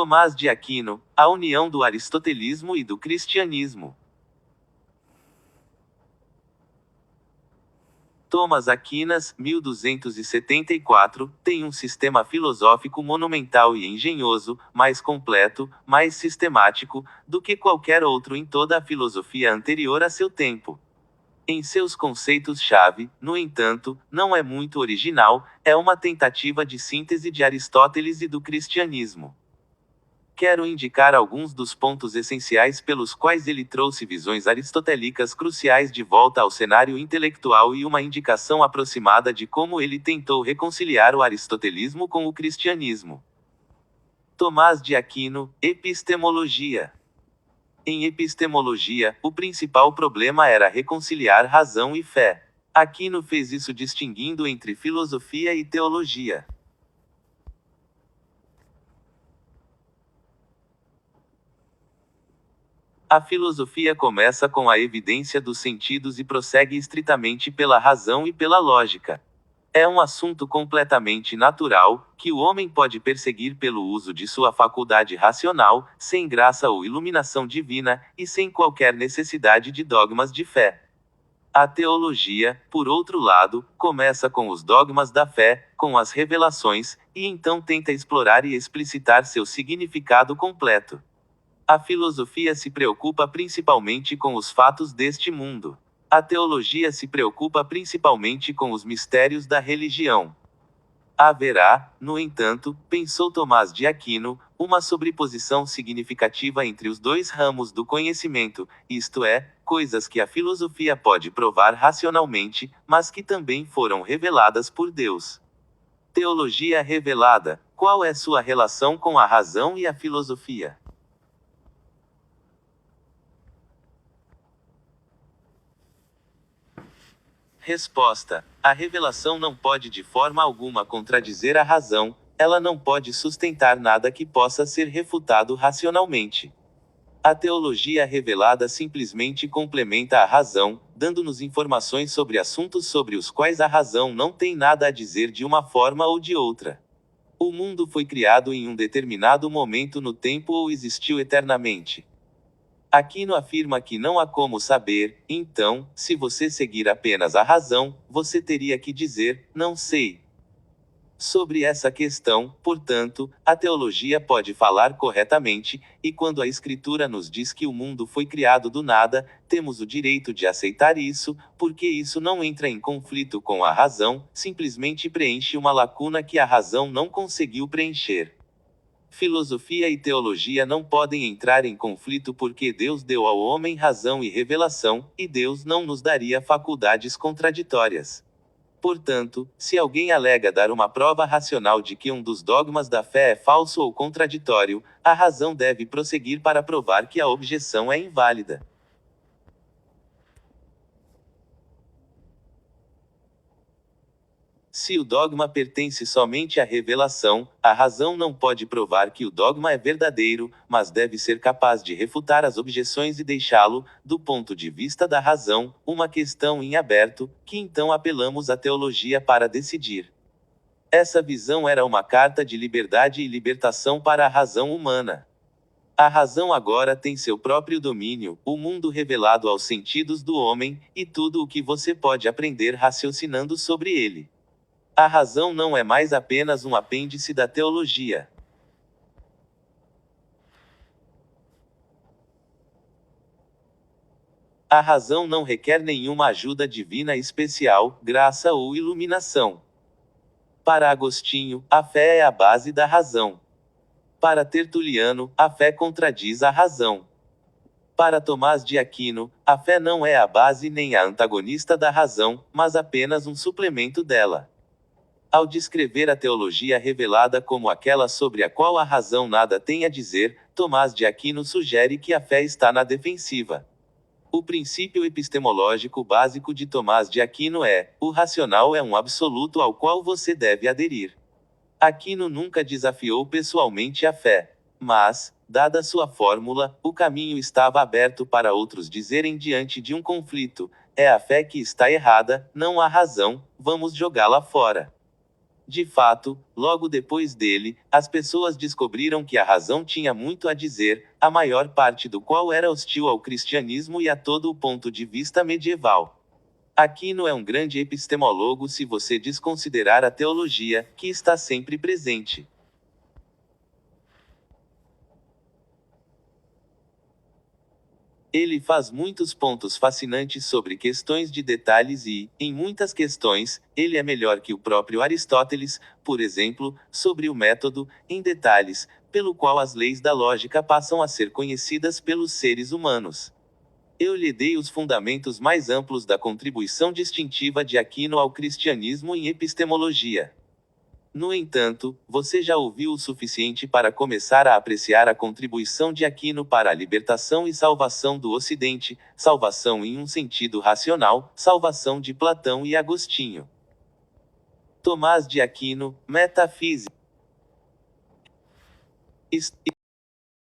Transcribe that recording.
Tomás de Aquino, A União do Aristotelismo e do Cristianismo. Thomas Aquinas, 1274, tem um sistema filosófico monumental e engenhoso, mais completo, mais sistemático, do que qualquer outro em toda a filosofia anterior a seu tempo. Em seus conceitos-chave, no entanto, não é muito original, é uma tentativa de síntese de Aristóteles e do cristianismo. Quero indicar alguns dos pontos essenciais pelos quais ele trouxe visões aristotélicas cruciais de volta ao cenário intelectual e uma indicação aproximada de como ele tentou reconciliar o aristotelismo com o cristianismo. Tomás de Aquino, Epistemologia. Em epistemologia, o principal problema era reconciliar razão e fé. Aquino fez isso distinguindo entre filosofia e teologia. A filosofia começa com a evidência dos sentidos e prossegue estritamente pela razão e pela lógica. É um assunto completamente natural, que o homem pode perseguir pelo uso de sua faculdade racional, sem graça ou iluminação divina, e sem qualquer necessidade de dogmas de fé. A teologia, por outro lado, começa com os dogmas da fé, com as revelações, e então tenta explorar e explicitar seu significado completo. A filosofia se preocupa principalmente com os fatos deste mundo. A teologia se preocupa principalmente com os mistérios da religião. Haverá, no entanto, pensou Tomás de Aquino, uma sobreposição significativa entre os dois ramos do conhecimento, isto é, coisas que a filosofia pode provar racionalmente, mas que também foram reveladas por Deus. Teologia revelada. Qual é sua relação com a razão e a filosofia? Resposta: a revelação não pode de forma alguma contradizer a razão, ela não pode sustentar nada que possa ser refutado racionalmente. A teologia revelada simplesmente complementa a razão, dando-nos informações sobre assuntos sobre os quais a razão não tem nada a dizer de uma forma ou de outra. O mundo foi criado em um determinado momento no tempo ou existiu eternamente. Aquino afirma que não há como saber, então, se você seguir apenas a razão, você teria que dizer, não sei. Sobre essa questão, portanto, a teologia pode falar corretamente, e quando a Escritura nos diz que o mundo foi criado do nada, temos o direito de aceitar isso, porque isso não entra em conflito com a razão, simplesmente preenche uma lacuna que a razão não conseguiu preencher. Filosofia e teologia não podem entrar em conflito porque Deus deu ao homem razão e revelação, e Deus não nos daria faculdades contraditórias. Portanto, se alguém alega dar uma prova racional de que um dos dogmas da fé é falso ou contraditório, a razão deve prosseguir para provar que a objeção é inválida. Se o dogma pertence somente à revelação, a razão não pode provar que o dogma é verdadeiro, mas deve ser capaz de refutar as objeções e deixá-lo, do ponto de vista da razão, uma questão em aberto, que então apelamos à teologia para decidir. Essa visão era uma carta de liberdade e libertação para a razão humana. A razão agora tem seu próprio domínio, o mundo revelado aos sentidos do homem, e tudo o que você pode aprender raciocinando sobre ele. A razão não é mais apenas um apêndice da teologia. A razão não requer nenhuma ajuda divina especial, graça ou iluminação. Para Agostinho, a fé é a base da razão. Para Tertuliano, a fé contradiz a razão. Para Tomás de Aquino, a fé não é a base nem a antagonista da razão, mas apenas um suplemento dela. Ao descrever a teologia revelada como aquela sobre a qual a razão nada tem a dizer, Tomás de Aquino sugere que a fé está na defensiva. O princípio epistemológico básico de Tomás de Aquino é: o racional é um absoluto ao qual você deve aderir. Aquino nunca desafiou pessoalmente a fé. Mas, dada sua fórmula, o caminho estava aberto para outros dizerem diante de um conflito: é a fé que está errada, não a razão, vamos jogá-la fora. De fato, logo depois dele, as pessoas descobriram que a razão tinha muito a dizer, a maior parte do qual era hostil ao cristianismo e a todo o ponto de vista medieval. Aquino é um grande epistemólogo se você desconsiderar a teologia, que está sempre presente. Ele faz muitos pontos fascinantes sobre questões de detalhes e, em muitas questões, ele é melhor que o próprio Aristóteles, por exemplo, sobre o método, em detalhes, pelo qual as leis da lógica passam a ser conhecidas pelos seres humanos. Eu lhe dei os fundamentos mais amplos da contribuição distintiva de Aquino ao cristianismo em epistemologia. No entanto, você já ouviu o suficiente para começar a apreciar a contribuição de Aquino para a libertação e salvação do Ocidente, salvação em um sentido racional, salvação de Platão e Agostinho. Tomás de Aquino, Metafísica.